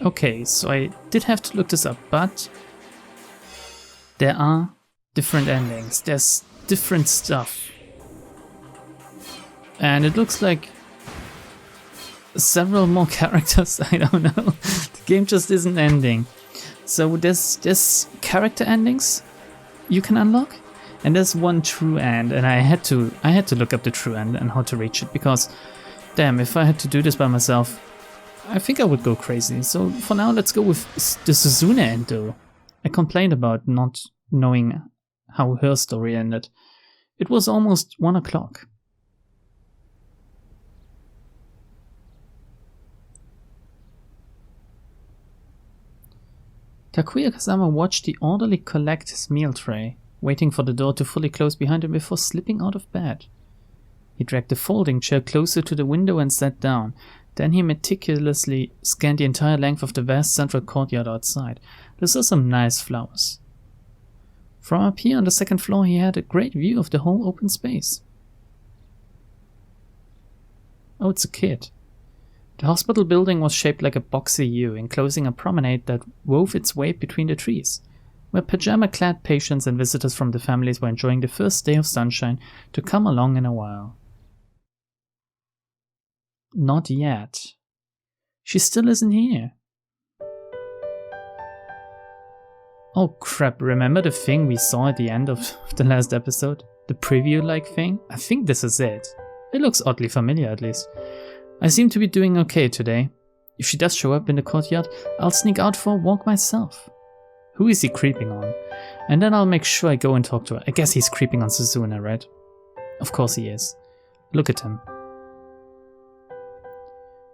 Okay, so I did have to look this up, but there are different endings. There's different stuff. And it looks like several more characters. I don't know. The game just isn't ending. So there's character endings you can unlock, and there's one true end, and I had to look up the true end and how to reach it, because damn, if I had to do this by myself, I think I would go crazy. So for now, let's go with the Suzune end though. I complained about not knowing how her story ended. It was almost 1 o'clock. Takuya Kazama watched the orderly collect his meal tray, waiting for the door to fully close behind him before slipping out of bed. He dragged the folding chair closer to the window and sat down. Then he meticulously scanned the entire length of the vast central courtyard outside. There saw some nice flowers. From up here on the second floor he had a great view of the whole open space. Oh, it's a kid. The hospital building was shaped like a boxy U, enclosing a promenade that wove its way between the trees, where pajama-clad patients and visitors from the families were enjoying the first day of sunshine to come along in a while. Not yet. She still isn't here. Oh crap, remember the thing we saw at the end of the last episode? The preview-like thing? I think this is it. It looks oddly familiar, at least. I seem to be doing okay today. If she does show up in the courtyard, I'll sneak out for a walk myself. Who is he creeping on? And then I'll make sure I go and talk to her. I guess he's creeping on Suzuna, right? Of course he is. Look at him.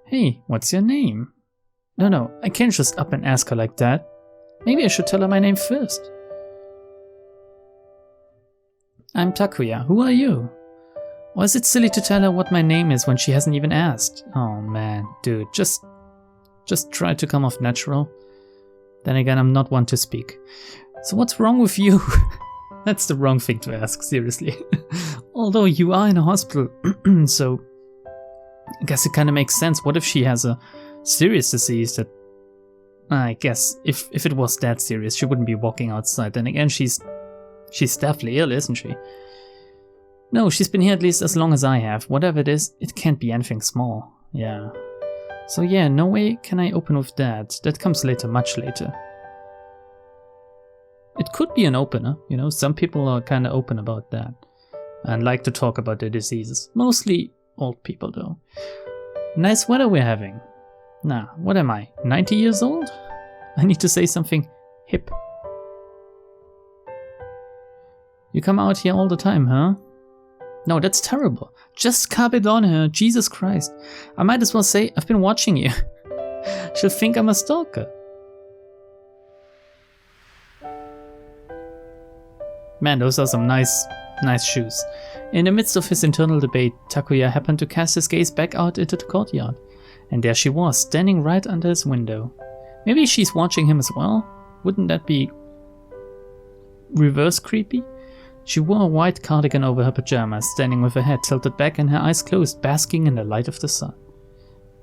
Hey, what's your name? No, I can't just up and ask her like that. Maybe I should tell her my name first. I'm Takuya. Who are you? Or is it silly to tell her what my name is when she hasn't even asked? Oh man, dude, just try to come off natural. Then again, I'm not one to speak. So what's wrong with you? That's the wrong thing to ask, seriously. Although you are in a hospital, so I guess it kind of makes sense. What if she has a serious disease that... I guess if it was that serious, she wouldn't be walking outside. Then again, she's deathly ill, isn't she? No, she's been here at least as long as I have. Whatever it is, it can't be anything small. Yeah. So yeah, no way can I open with that. That comes later, much later. It could be an opener, you know, some people are kinda open about that. And like to talk about their diseases. Mostly old people though. Nice weather we're having. Nah, what am I, 90 years old? I need to say something hip. You come out here all the time, huh? No, that's terrible. Just carp it on her, Jesus Christ. I might as well say, I've been watching you. She'll think I'm a stalker. Man, those are some nice shoes. In the midst of his internal debate, Takuya happened to cast his gaze back out into the courtyard. And there she was, standing right under his window. Maybe she's watching him as well? Wouldn't that be reverse creepy? She wore a white cardigan over her pajamas, standing with her head tilted back and her eyes closed, basking in the light of the sun.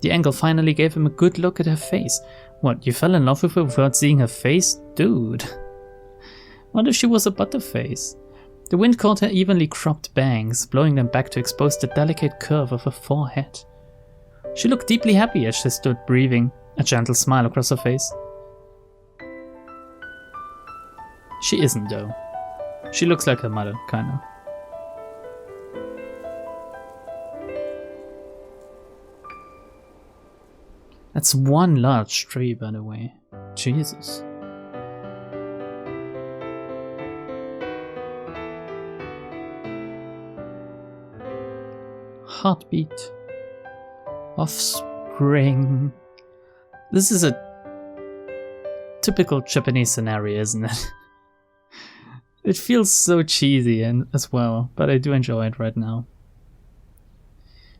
The angle finally gave him a good look at her face. What, you fell in love with her without seeing her face? Dude. What if she was a butterface? The wind caught her evenly cropped bangs, blowing them back to expose the delicate curve of her forehead. She looked deeply happy as she stood breathing, a gentle smile across her face. She isn't though. She looks like her mother, kinda. That's one large tree, by the way. Jesus. Heartbeat of spring. This is a typical Japanese scenario, isn't it? It feels so cheesy and as well, but I do enjoy it right now.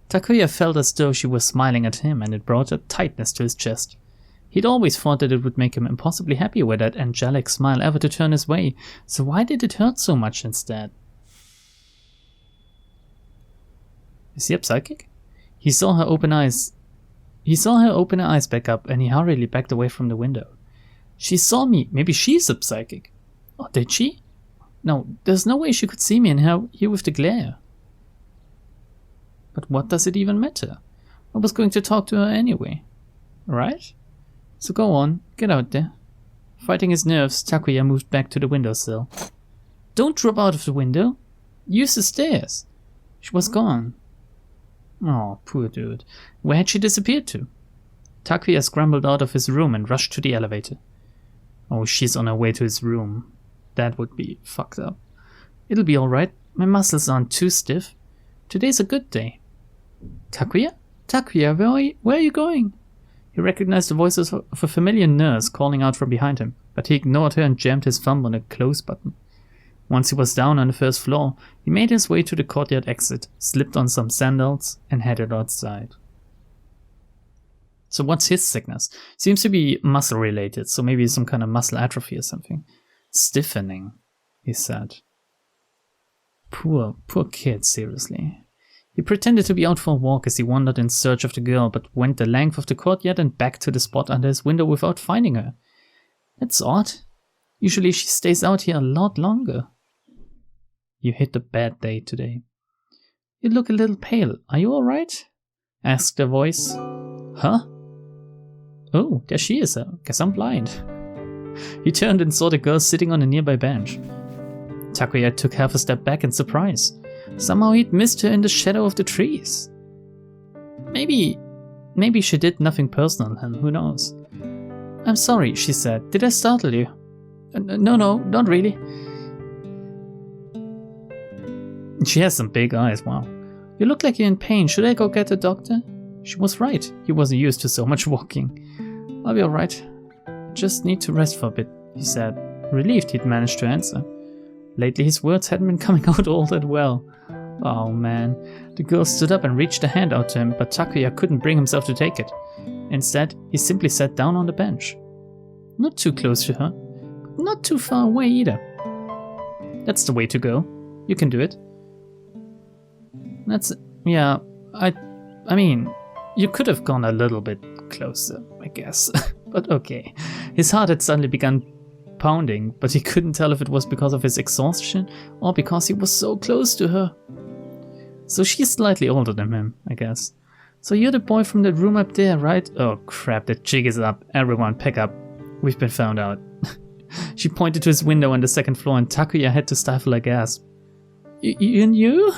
Takuya felt as though she was smiling at him, and it brought a tightness to his chest. He'd always thought that it would make him impossibly happy with that angelic smile ever to turn his way, so why did it hurt so much instead? Is he psychic? He saw her open eyes He saw her open her eyes back up and he hurriedly backed away from the window. She saw me. Maybe she's a psychic. Oh, did she? No, there's no way she could see me in here with the glare. But what does it even matter? I was going to talk to her anyway. Right? So go on, get out there. Fighting his nerves, Takuya moved back to the windowsill. Don't drop out of the window. Use the stairs. She was gone. Oh, poor dude. Where had she disappeared to? Takuya scrambled out of his room and rushed to the elevator. Oh, she's on her way to his room. That would be fucked up. It'll be alright. My muscles aren't too stiff. Today's a good day. Takuya? Takuya, where are you going? He recognized the voices of a familiar nurse calling out from behind him, but he ignored her and jammed his thumb on the close button. Once he was down on the first floor, he made his way to the courtyard exit, slipped on some sandals, and headed outside. So what's his sickness? Seems to be muscle related, so maybe some kind of muscle atrophy or something. Stiffening, he said. Poor kid, seriously. He pretended to be out for a walk as he wandered in search of the girl, but went the length of the courtyard and back to the spot under his window without finding her. That's odd. Usually she stays out here a lot longer. You hit a bad day today. You look a little pale. Are you alright? Asked a voice. Huh? Oh, there she is. Guess I'm blind. He turned and saw the girl sitting on a nearby bench. Takuya took half a step back in surprise. Somehow he'd missed her in the shadow of the trees. Maybe she did nothing personal, and who knows. I'm sorry, she said. Did I startle you? No, not really. She has some big eyes, wow. You look like you're in pain. Should I go get a doctor? She was right. He wasn't used to so much walking. I'll be alright. Just need to rest for a bit, he said, relieved he'd managed to answer. Lately his words hadn't been coming out all that well. Oh man. The girl stood up and reached a hand out to him, but Takuya couldn't bring himself to take it. Instead, he simply sat down on the bench. Not too close to her, but not too far away either. That's the way to go. You can do it. Yeah, I mean, you could have gone a little bit closer, I guess. But okay. His heart had suddenly begun pounding, but he couldn't tell if it was because of his exhaustion or because he was so close to her. So she's slightly older than him, I guess. So you're the boy from that room up there, right? Oh crap, the jig is up. Everyone, pick up. We've been found out. She pointed to his window on the second floor and Takuya had to stifle a gasp. You knew?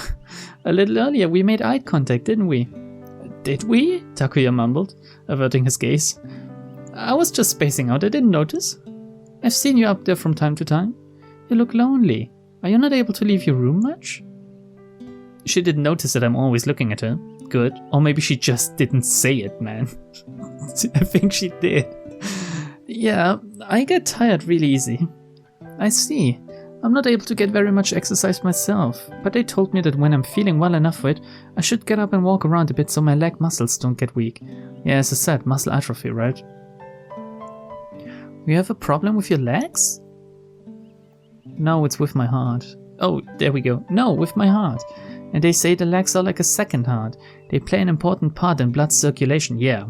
A little earlier we made eye contact, didn't we? Did we? Takuya mumbled, averting his gaze. I was just spacing out, I didn't notice. I've seen you up there from time to time. You look lonely. Are you not able to leave your room much? She didn't notice that I'm always looking at her. Good. Or maybe she just didn't say it, man. I think she did. Yeah, I get tired really easy. I see. I'm not able to get very much exercise myself, but they told me that when I'm feeling well enough for it, I should get up and walk around a bit so my leg muscles don't get weak. Yeah, as I said, muscle atrophy, right? You have a problem with your legs? No, it's with my heart. Oh, there we go. No, with my heart. And they say the legs are like a second heart. They play an important part in blood circulation. Yeah,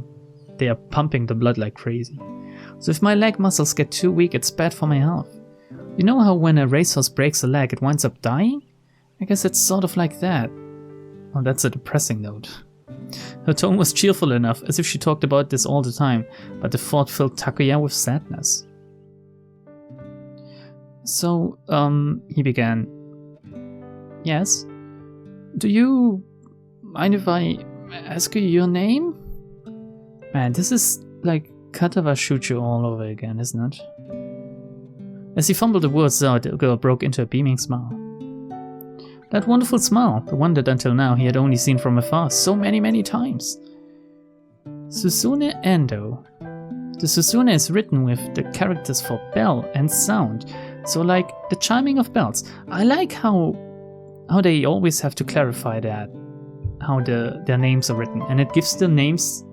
they are pumping the blood like crazy. So if my leg muscles get too weak, it's bad for my health. You know how when a racehorse breaks a leg, it winds up dying? I guess it's sort of like that. Oh, that's a depressing note. Her tone was cheerful enough, as if she talked about this all the time, but the thought filled Takuya with sadness. So, he began. Yes? Do you mind if I ask you your name? Man, this is like Katawa Shuchu all over again, isn't it? As he fumbled the words out, the girl broke into a beaming smile. That wonderful smile, the one that until now he had only seen from afar so many times. Suzune Endo. The Suzune is written with the characters for bell and sound, so like the chiming of bells. I like how they always have to clarify that, how their names are written, and it gives the names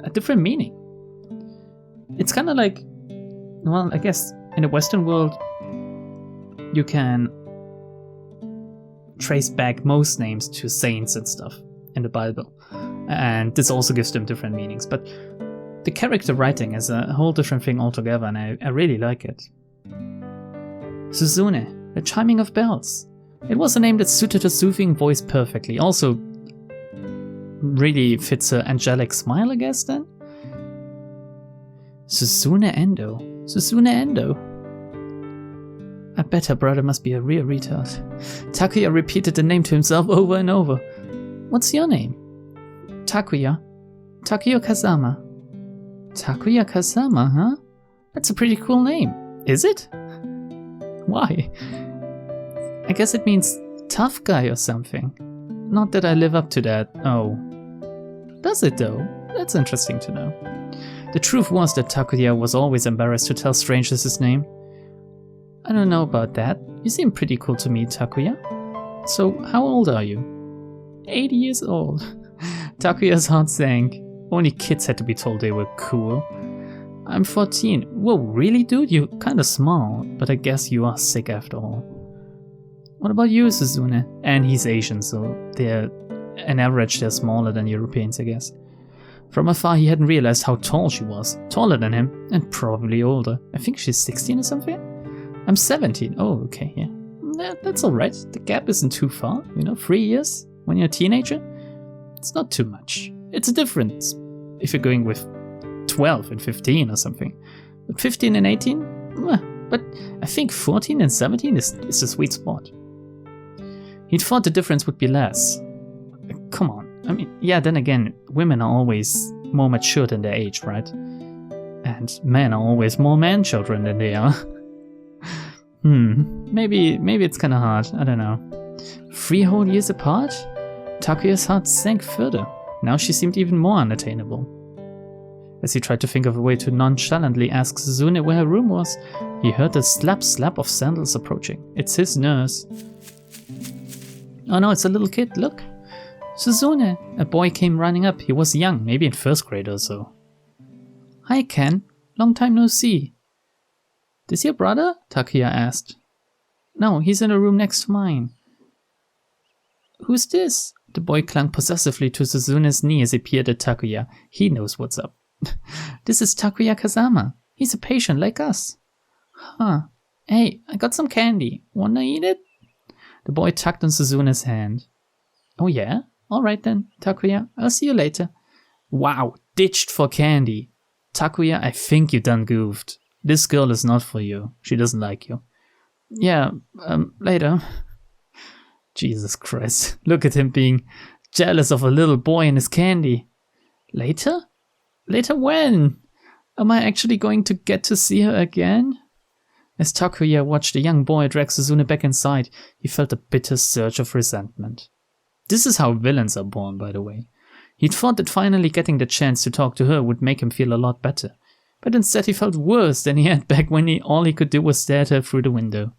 a different meaning. It's kind of like, well, I guess in the Western world, you can trace back most names to saints and stuff in the Bible. And this also gives them different meanings. But the character writing is a whole different thing altogether, and I really like it. Suzune, the chiming of bells. It was a name that suited her soothing voice perfectly. Also, really fits her angelic smile, I guess, then? Suzune Endo. Suzune Endo. I bet her brother must be a real retard. Takuya repeated the name to himself over and over. What's your name? Takuya. Takuya Kazama. Takuya Kazama, huh? That's a pretty cool name. Is it? Why? I guess it means tough guy or something. Not that I live up to that. Oh. Does it though? That's interesting to know. The truth was that Takuya was always embarrassed to tell strangers his name. I don't know about that. You seem pretty cool to me, Takuya. So, how old are you? 80 years old. Takuya's heart sank. Only kids had to be told they were cool. I'm 14. Whoa, really, dude? You're kinda small, but I guess you are sick after all. What about you, Suzune? And he's Asian, so they're, on average, they're smaller than Europeans, I guess. From afar, he hadn't realized how tall she was. Taller than him, and probably older. I think she's 16 or something? I'm 17. Oh, okay, yeah. That's alright. The gap isn't too far, 3 years when you're a teenager. It's not too much. It's a difference if you're going with 12 and 15 or something. But 15 and 18? But I think 14 and 17 is a sweet spot. He'd thought the difference would be less. Come on. I mean, yeah, then again, women are always more mature than their age, right? And men are always more man-children than they are. Maybe it's kinda hard, I don't know. 3 whole years apart? Takuya's heart sank further. Now she seemed even more unattainable. As he tried to think of a way to nonchalantly ask Suzune where her room was, he heard the slap of sandals approaching. It's his nurse. Oh no, it's a little kid, look. Suzune! A boy came running up. He was young, maybe in 1st grade or so. Hi Ken, long time no see. This your brother? Takuya asked. No, he's in a room next to mine. Who's this? The boy clung possessively to Suzune's knee as he peered at Takuya. He knows what's up. This is Takuya Kazama. He's a patient like us. Huh. Hey, I got some candy. Wanna eat it? The boy tugged on Suzune's hand. Oh yeah? Alright then, Takuya. I'll see you later. Wow, ditched for candy. Takuya, I think you done goofed. This girl is not for you. She doesn't like you. Yeah, later. Jesus Christ. Look at him being jealous of a little boy and his candy. Later? Later when? Am I actually going to get to see her again? As Takuya watched the young boy drag Suzune back inside, he felt a bitter surge of resentment. This is how villains are born, by the way. He'd thought that finally getting the chance to talk to her would make him feel a lot better. But instead he felt worse than he had back when all he could do was stare at her through the window.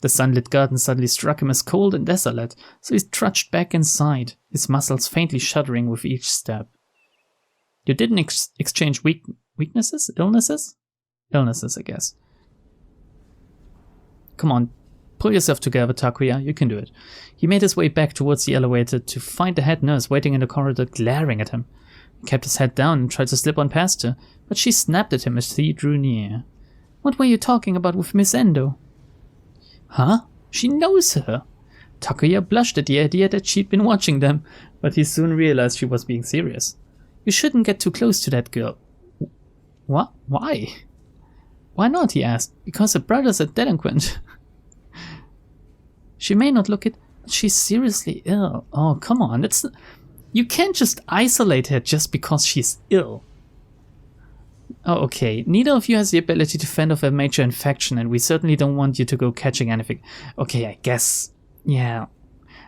The sunlit garden suddenly struck him as cold and desolate, so he trudged back inside, his muscles faintly shuddering with each step. You didn't exchange weaknesses? Illnesses? Illnesses, I guess. Come on, pull yourself together, Takuya, you can do it. He made his way back towards the elevator to find the head nurse waiting in the corridor glaring at him. He kept his head down and tried to slip on past her, but she snapped at him as he drew near. What were you talking about with Miss Endo? Huh? She knows her! Takuya blushed at the idea that she'd been watching them, but he soon realized she was being serious. You shouldn't get too close to that girl. What? Why? Why not? He asked. Because her brother's a delinquent. She may not look it, but she's seriously ill. Oh, come on. You can't just isolate her just because she's ill. Oh, okay. Neither of you has the ability to fend off a major infection, and we certainly don't want you to go catching anything. Okay, I guess. Yeah.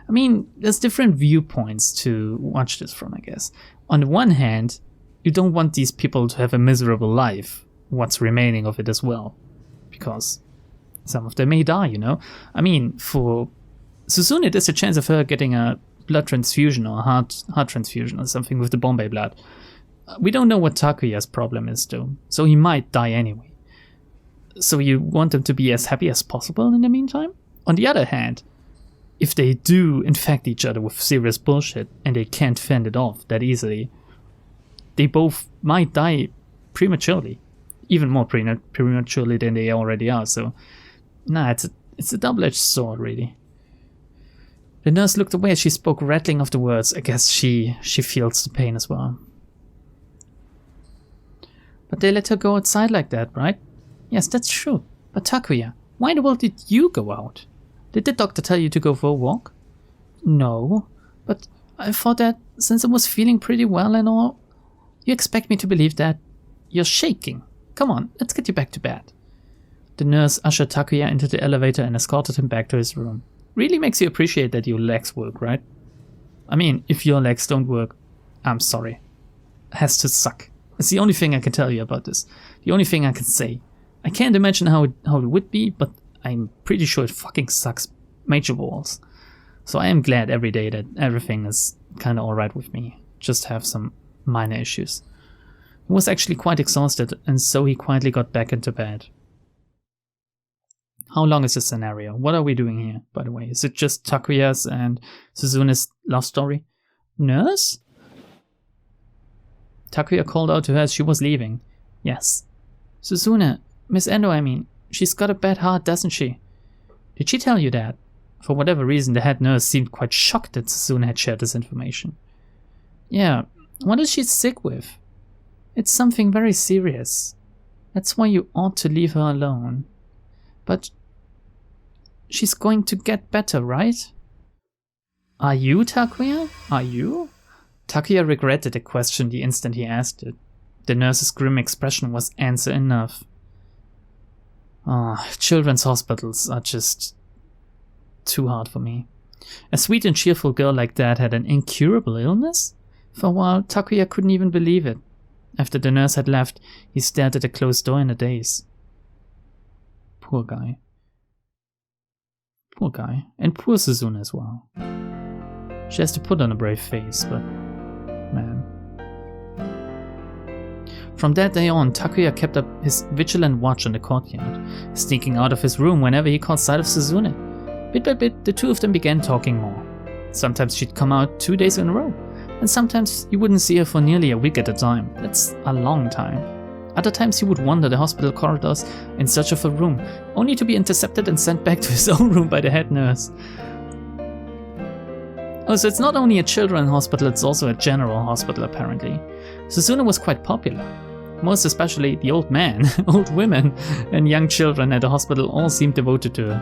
I mean, there's different viewpoints to watch this from, I guess. On the one hand, you don't want these people to have a miserable life, what's remaining of it as well. Because some of them may die, I mean, for Suzune, there's a chance of her getting a blood transfusion or a heart transfusion or something with the Bombay blood. We don't know what Takuya's problem is, though, so he might die anyway. So you want him to be as happy as possible in the meantime? On the other hand, if they do infect each other with serious bullshit and they can't fend it off that easily, they both might die prematurely, even more prematurely than they already are. So, nah, it's a double-edged sword, really. The nurse looked away as she spoke, rattling off the words. I guess she feels the pain as well. But they let her go outside like that, right? Yes, that's true. But Takuya, why in the world did you go out? Did the doctor tell you to go for a walk? No, but I thought that since I was feeling pretty well and all, you expect me to believe that? You're shaking. Come on, let's get you back to bed. The nurse ushered Takuya into the elevator and escorted him back to his room. Really makes you appreciate that your legs work, right? I mean, if your legs don't work, I'm sorry. Has to suck. It's the only thing I can tell you about this. The only thing I can say. I can't imagine how it would be, but I'm pretty sure it fucking sucks major balls. So I am glad every day that everything is kinda alright with me. Just have some minor issues. He was actually quite exhausted, and so he quietly got back into bed. How long is this scenario? What are we doing here, by the way? Is it just Takuya's and Suzune's love story? Nurse? Takuya called out to her as she was leaving. Yes. Suzune, Miss Endo, I mean. She's got a bad heart, doesn't she? Did she tell you that? For whatever reason, the head nurse seemed quite shocked that Suzune had shared this information. Yeah, what is she sick with? It's something very serious. That's why you ought to leave her alone. But she's going to get better, right? Are you, Takuya? Are you? Takuya regretted the question the instant he asked it. The nurse's grim expression was answer enough. Children's hospitals are just too hard for me. A sweet and cheerful girl like that had an incurable illness? For a while, Takuya couldn't even believe it. After the nurse had left, he stared at the closed door in a daze. Poor guy. Poor guy. And poor Suzune as well. She has to put on a brave face, but man. From that day on, Takuya kept up his vigilant watch on the courtyard, sneaking out of his room whenever he caught sight of Suzune. Bit by bit, the two of them began talking more. Sometimes she'd come out 2 days in a row, and sometimes you wouldn't see her for nearly a week at a time. That's a long time. Other times he would wander the hospital corridors in search of a room, only to be intercepted and sent back to his own room by the head nurse. Oh, so it's not only a children's hospital, it's also a general hospital apparently. Suzune was quite popular. Most especially the old man, old women, and young children at the hospital all seemed devoted to her.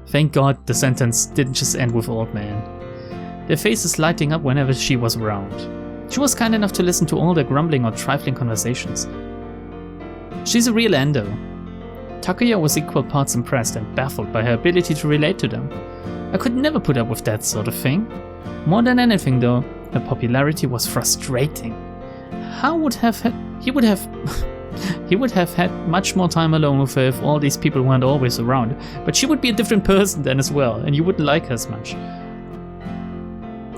Thank God the sentence didn't just end with old man. Their faces lighting up whenever she was around. She was kind enough to listen to all their grumbling or trifling conversations. She's a real endo. Takuya was equal parts impressed and baffled by her ability to relate to them. I could never put up with that sort of thing. More than anything though, her popularity was frustrating. He would have had much more time alone with her if all these people weren't always around, but she would be a different person then as well, and you wouldn't like her as much.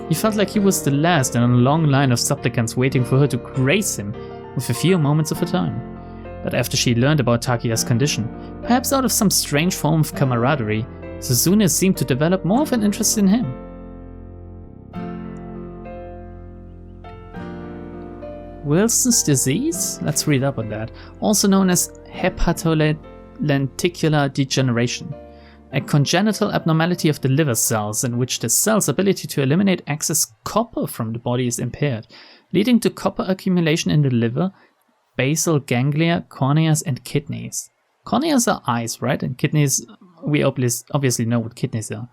He felt like he was the last in a long line of supplicants waiting for her to grace him with a few moments of her time. But after she learned about Takuya's condition, perhaps out of some strange form of camaraderie, Suzune seemed to develop more of an interest in him. Wilson's disease? Let's read up on that. Also known as hepatolenticular degeneration, a congenital abnormality of the liver cells in which the cell's ability to eliminate excess copper from the body is impaired, leading to copper accumulation in the liver, basal ganglia, corneas, and kidneys. Corneas are eyes, right? And kidneys, we obviously know what kidneys are.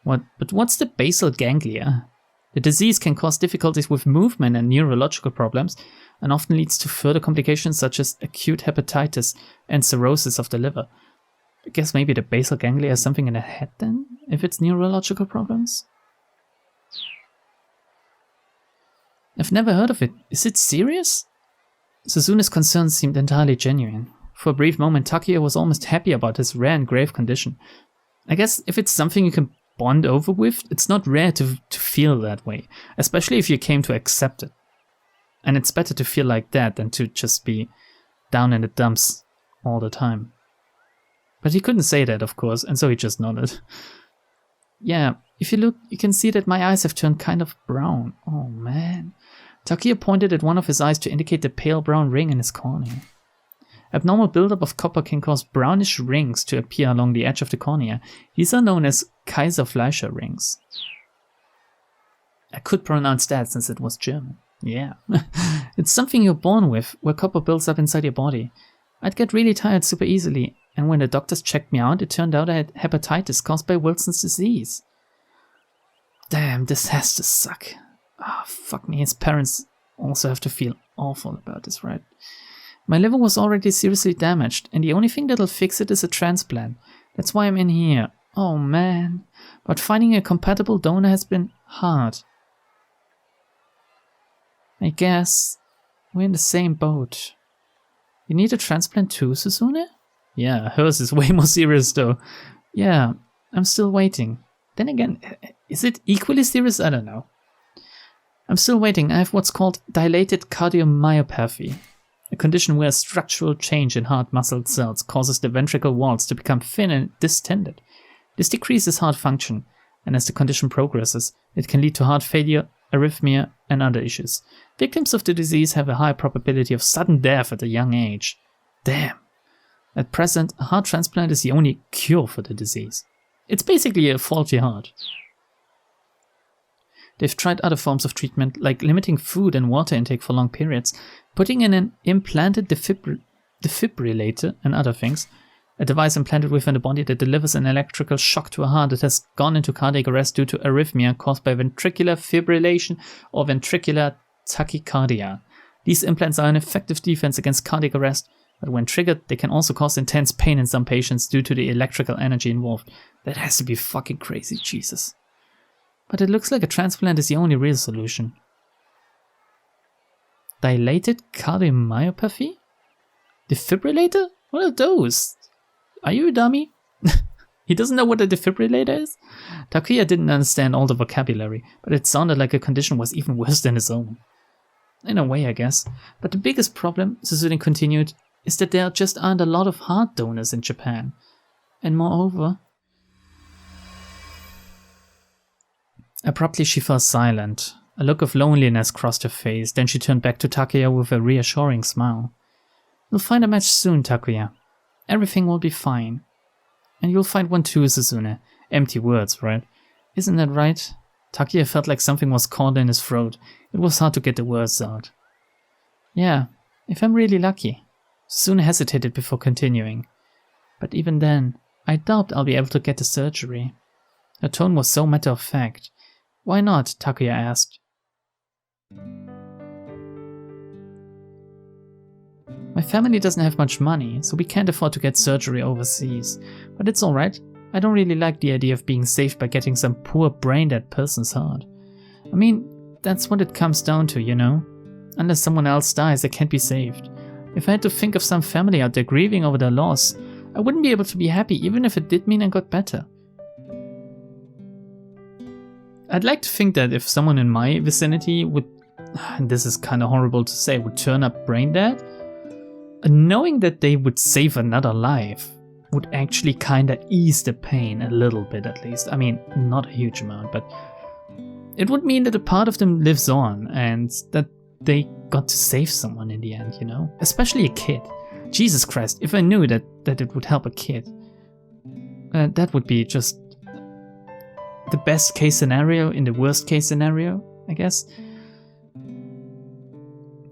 But what's the basal ganglia? The disease can cause difficulties with movement and neurological problems, and often leads to further complications such as acute hepatitis and cirrhosis of the liver. I guess maybe the basal ganglia has something in the head then, if it's neurological problems? I've never heard of it. Is it serious? Suzune's concerns seemed entirely genuine. For a brief moment, Takuya was almost happy about his rare and grave condition. I guess if it's something you can bond over with, it's not rare to feel that way, especially if you came to accept it. And it's better to feel like that than to just be down in the dumps all the time. But he couldn't say that, of course, and so he just nodded. Yeah, if you look, you can see that my eyes have turned kind of brown. Oh man. Takuya pointed at one of his eyes to indicate the pale brown ring in his cornea. Abnormal buildup of copper can cause brownish rings to appear along the edge of the cornea. These are known as Kaiser-Fleischer rings. I could pronounce that since it was German. Yeah. It's something you're born with, where copper builds up inside your body. I'd get really tired super easily, and when the doctors checked me out, it turned out I had hepatitis caused by Wilson's disease. Damn, this has to suck. Ah, fuck me, his parents also have to feel awful about this, right? My liver was already seriously damaged, and the only thing that'll fix it is a transplant. That's why I'm in here. Oh man. But finding a compatible donor has been hard. I guess we're in the same boat. You need a transplant too, Suzune? Yeah, hers is way more serious though. Yeah, I'm still waiting. Then again, is it equally serious? I don't know. I'm still waiting. I have what's called dilated cardiomyopathy, a condition where a structural change in heart muscle cells causes the ventricle walls to become thin and distended. This decreases heart function, and as the condition progresses, it can lead to heart failure, arrhythmia, and other issues. Victims of the disease have a high probability of sudden death at a young age. Damn. At present, a heart transplant is the only cure for the disease. It's basically a faulty heart. They've tried other forms of treatment, like limiting food and water intake for long periods, putting in an implanted defibrillator and other things, a device implanted within the body that delivers an electrical shock to a heart that has gone into cardiac arrest due to arrhythmia caused by ventricular fibrillation or ventricular tachycardia. These implants are an effective defense against cardiac arrest, but when triggered, they can also cause intense pain in some patients due to the electrical energy involved. That has to be fucking crazy, Jesus. But it looks like a transplant is the only real solution. Dilated cardiomyopathy? Defibrillator? What are those? Are you a dummy? He doesn't know what a defibrillator is? Takuya didn't understand all the vocabulary, but it sounded like a condition was even worse than his own. In a way, I guess. But the biggest problem, Suzune continued, is that there just aren't a lot of heart donors in Japan. And moreover... Abruptly she fell silent. A look of loneliness crossed her face, then she turned back to Takuya with a reassuring smile. You'll find a match soon, Takuya. Everything will be fine. And you'll find one too, Suzune. Empty words, right? Isn't that right? Takuya felt like something was caught in his throat. It was hard to get the words out. Yeah, if I'm really lucky. Suzune hesitated before continuing. But even then, I doubt I'll be able to get the surgery. Her tone was so matter-of-fact. Why not? Takuya asked. My family doesn't have much money, so we can't afford to get surgery overseas. But it's alright. I don't really like the idea of being saved by getting some poor brain-dead person's heart. I mean, that's what it comes down to, you know? Unless someone else dies, they can't be saved. If I had to think of some family out there grieving over their loss, I wouldn't be able to be happy even if it did mean I got better. I'd like to think that if someone in my vicinity would, and this is kind of horrible to say, would turn up brain dead, knowing that they would save another life would actually kind of ease the pain a little bit at least. I mean, not a huge amount, but it would mean that a part of them lives on and that they got to save someone in the end, you know? Especially a kid. Jesus Christ, if I knew that it would help a kid, that would be just the best case scenario in the worst case scenario, I guess.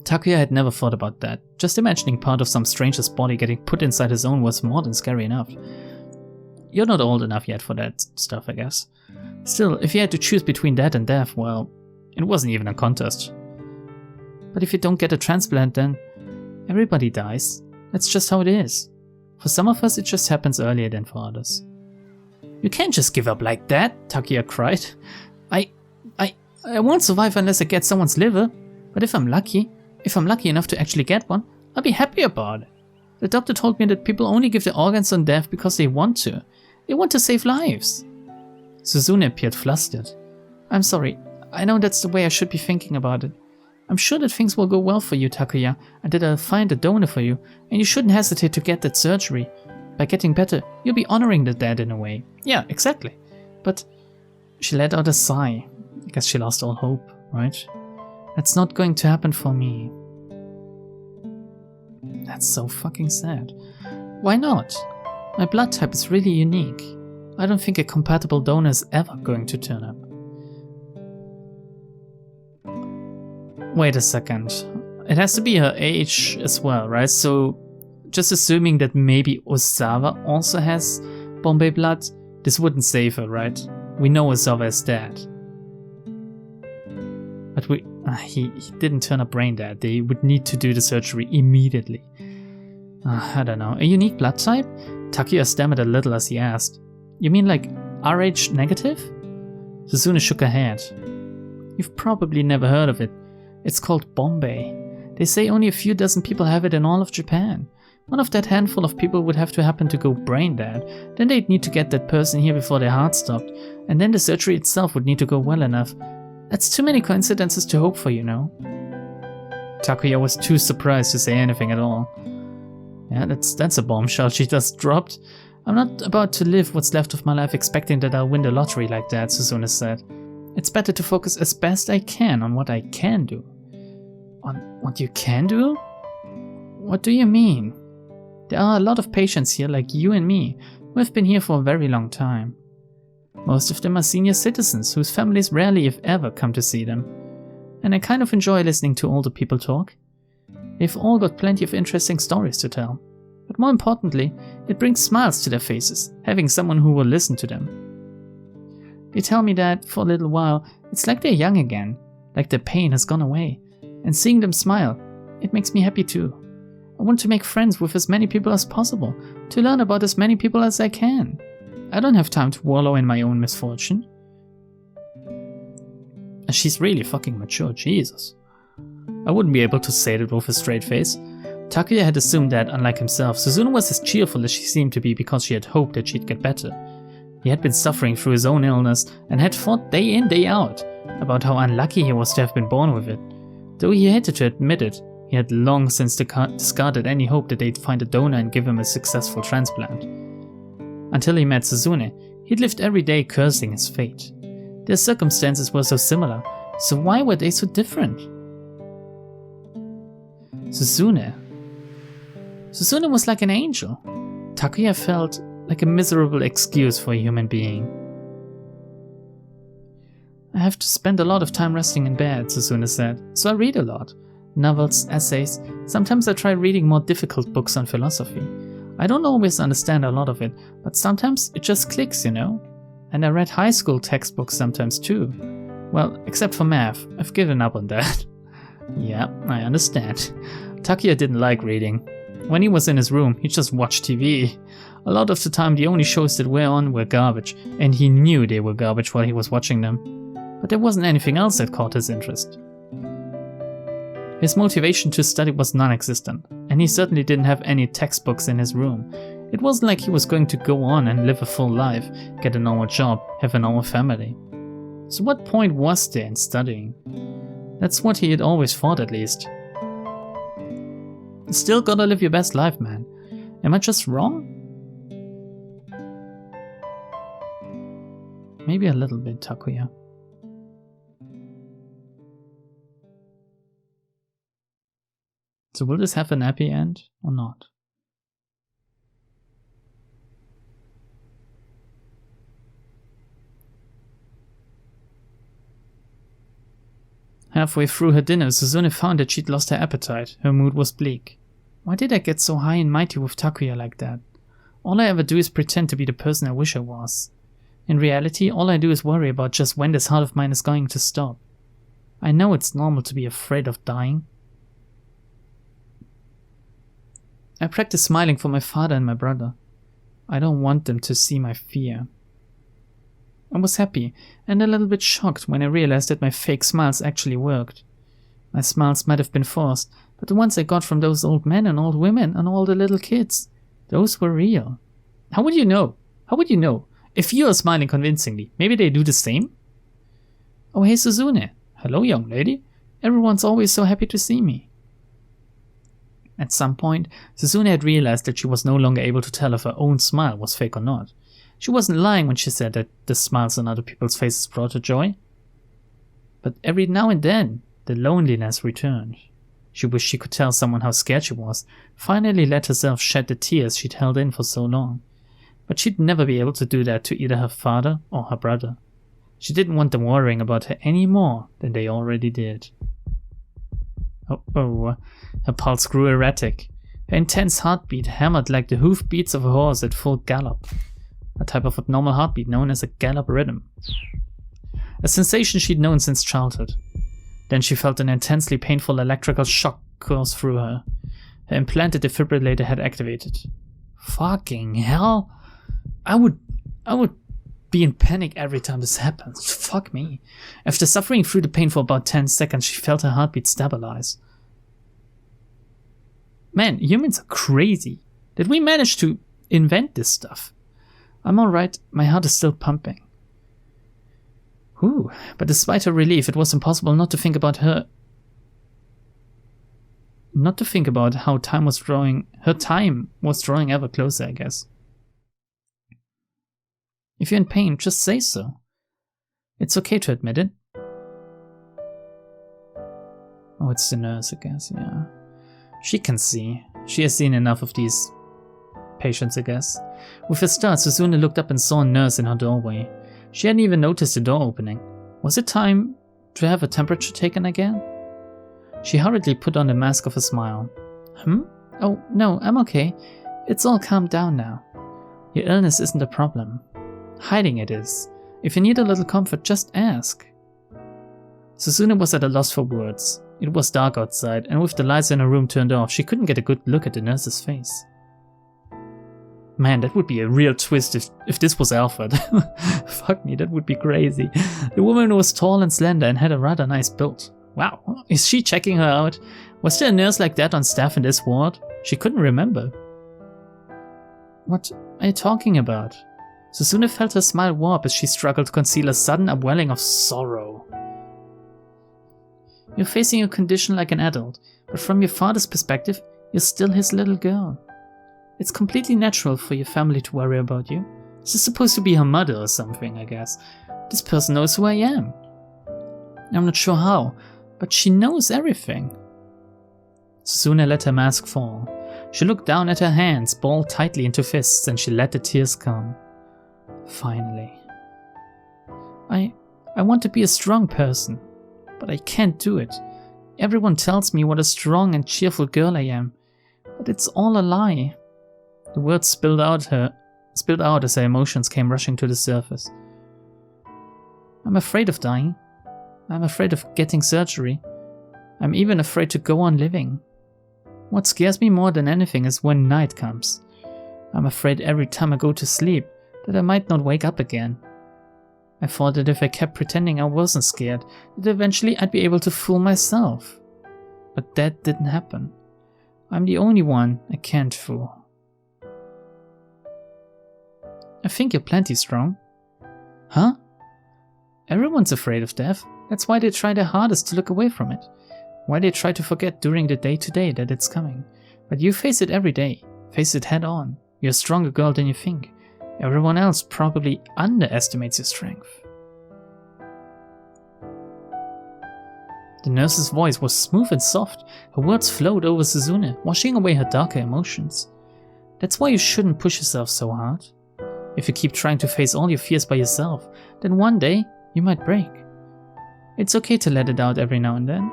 Takuya had never thought about that. Just imagining part of some stranger's body getting put inside his own was more than scary enough. You're not old enough yet for that stuff, I guess. Still, if you had to choose between that and death, well, it wasn't even a contest. But if you don't get a transplant, then everybody dies. That's just how it is. For some of us, it just happens earlier than for others. You can't just give up like that, Takuya cried. I won't survive unless I get someone's liver, but if I'm lucky enough to actually get one, I'll be happy about it. The doctor told me that people only give their organs on death because they want to. They want to save lives. Suzune appeared flustered. I'm sorry, I know that's the way I should be thinking about it. I'm sure that things will go well for you, Takuya, and that I'll find a donor for you, and you shouldn't hesitate to get that surgery. By getting better, you'll be honoring the dead in a way. Yeah, exactly. But She let out a sigh. I guess she lost all hope, right? That's not going to happen for me. That's so fucking sad. Why not? My blood type is really unique. I don't think a compatible donor is ever going to turn up. Wait a second. It has to be her age as well, right? So, just assuming that maybe Osawa also has Bombay blood, this wouldn't save her, right? We know Osawa is dead. But he didn't turn up brain dead. They would need to do the surgery immediately. I don't know. A unique blood type? Takuya stammered a little as he asked. You mean like Rh negative? Suzune shook her head. You've probably never heard of it. It's called Bombay. They say only a few dozen people have it in all of Japan. One of that handful of people would have to happen to go brain dead. Then they'd need to get that person here before their heart stopped. And then the surgery itself would need to go well enough. That's too many coincidences to hope for, you know. Takuya was too surprised to say anything at all. Yeah, that's a bombshell she just dropped. I'm not about to live what's left of my life expecting that I'll win the lottery like that, Suzuna said. It's better to focus as best I can on what I can do. On what you can do? What do you mean? There are a lot of patients here like you and me who have been here for a very long time. Most of them are senior citizens whose families rarely if ever come to see them. And I kind of enjoy listening to older people talk. They've all got plenty of interesting stories to tell. But more importantly, it brings smiles to their faces, having someone who will listen to them. They tell me that, for a little while, it's like they're young again, like their pain has gone away. And seeing them smile, it makes me happy too. I want to make friends with as many people as possible, to learn about as many people as I can. I don't have time to wallow in my own misfortune. She's really fucking mature, Jesus. I wouldn't be able to say that with a straight face. Takuya had assumed that, unlike himself, Suzuna was as cheerful as she seemed to be because she had hoped that she'd get better. He had been suffering through his own illness and had thought day in, day out about how unlucky he was to have been born with it. Though he hated to admit it, he had long since discarded any hope that they'd find a donor and give him a successful transplant. Until he met Suzune, he'd lived every day cursing his fate. Their circumstances were so similar, so why were they so different? Suzune was like an angel. Takuya felt like a miserable excuse for a human being. I have to spend a lot of time resting in bed, Suzune said, so I read a lot. Novels, essays, sometimes I try reading more difficult books on philosophy. I don't always understand a lot of it, but sometimes it just clicks, you know? And I read high school textbooks sometimes too. Well, except for math, I've given up on that. Yeah, I understand. Takuya didn't like reading. When he was in his room, he just watched TV. A lot of the time the only shows that were on were garbage, and he knew they were garbage while he was watching them. But there wasn't anything else that caught his interest. His motivation to study was non-existent, and he certainly didn't have any textbooks in his room. It wasn't like he was going to go on and live a full life, get a normal job, have a normal family. So what point was there in studying? That's what he had always thought, at least. Still gotta live your best life, man. Am I just wrong? Maybe a little bit, Takuya. So will this have an happy end or not? Halfway through her dinner, Suzune found that she'd lost her appetite. Her mood was bleak. Why did I get so high and mighty with Takuya like that? All I ever do is pretend to be the person I wish I was. In reality, all I do is worry about just when this heart of mine is going to stop. I know it's normal to be afraid of dying. I practice smiling for my father and my brother. I don't want them to see my fear. I was happy and a little bit shocked when I realized that my fake smiles actually worked. My smiles might have been forced, but the ones I got from those old men and old women and all the little kids, those were real. How would you know? How would you know? If you are smiling convincingly, maybe they do the same? Oh hey Suzune. Hello young lady. Everyone's always so happy to see me. At some point, Suzune had realized that she was no longer able to tell if her own smile was fake or not. She wasn't lying when she said that the smiles on other people's faces brought her joy. But every now and then, the loneliness returned. She wished she could tell someone how scared she was, finally let herself shed the tears she'd held in for so long. But she'd never be able to do that to either her father or her brother. She didn't want them worrying about her any more than they already did. Oh, her pulse grew erratic. Her intense heartbeat hammered like the hoofbeats of a horse at full gallop, a type of abnormal heartbeat known as a gallop rhythm. A sensation she'd known since childhood. Then she felt an intensely painful electrical shock course through her. Her implanted defibrillator had activated. Fucking hell! I would be in panic every time this happens. Fuck me. After suffering through the pain for about 10 seconds, she felt her heartbeat stabilize. Man, humans are crazy. Did we manage to invent this stuff? I'm alright, my heart is still pumping. Whew, but despite her relief, it was impossible not to think about how time was drawing ever closer, I guess. If you're in pain, just say so. It's okay to admit it. Oh, it's the nurse, I guess, yeah. She can see. She has seen enough of these patients, I guess. With a start, Suzune looked up and saw a nurse in her doorway. She hadn't even noticed the door opening. Was it time to have a temperature taken again? She hurriedly put on the mask of a smile. Oh, no, I'm okay. It's all calmed down now. Your illness isn't a problem. Hiding it is. If you need a little comfort, just ask. Suzune was at a loss for words. It was dark outside, and with the lights in her room turned off, she couldn't get a good look at the nurse's face. Man, that would be a real twist if this was Alfred. Fuck me, that would be crazy. The woman was tall and slender and had a rather nice build. Wow, is she checking her out? Was there a nurse like that on staff in this ward? She couldn't remember. What are you talking about? Suzune felt her smile warp as she struggled to conceal a sudden upwelling of sorrow. You're facing your condition like an adult, but from your father's perspective, you're still his little girl. It's completely natural for your family to worry about you. This is supposed to be her mother or something, I guess. This person knows who I am. I'm not sure how, but she knows everything. Suzune let her mask fall. She looked down at her hands, balled tightly into fists, and she let the tears come. Finally. I want to be a strong person, but I can't do it. Everyone tells me what a strong and cheerful girl I am, but it's all a lie. The words spilled out as her emotions came rushing to the surface. I'm afraid of dying. I'm afraid of getting surgery. I'm even afraid to go on living. What scares me more than anything is when night comes. I'm afraid every time I go to sleep that I might not wake up again. I thought that if I kept pretending I wasn't scared, that eventually I'd be able to fool myself. But that didn't happen. I'm the only one I can't fool. I think you're plenty strong. Huh? Everyone's afraid of death. That's why they try their hardest to look away from it. Why they try to forget during the day-to-day that it's coming. But you face it every day. Face it head on. You're a stronger girl than you think. Everyone else probably underestimates your strength. The nurse's voice was smooth and soft. Her words flowed over Suzune, washing away her darker emotions. That's why you shouldn't push yourself so hard. If you keep trying to face all your fears by yourself, then one day you might break. It's okay to let it out every now and then.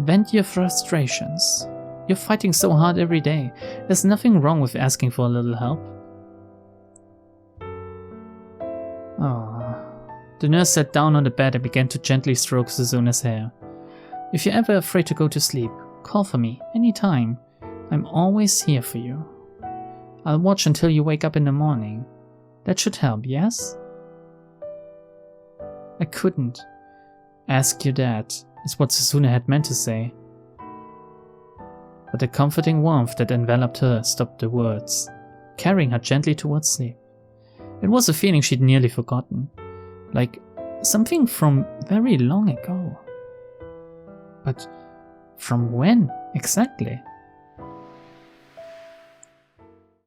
Vent your frustrations. You're fighting so hard every day. There's nothing wrong with asking for a little help. Oh. The nurse sat down on the bed and began to gently stroke Suzune's hair. If you're ever afraid to go to sleep, call for me anytime. I'm always here for you. I'll watch until you wake up in the morning. That should help, yes? I couldn't. Ask your dad, is what Suzune had meant to say. But the comforting warmth that enveloped her stopped the words, carrying her gently towards sleep. It was a feeling she'd nearly forgotten, like something from very long ago. But from when exactly?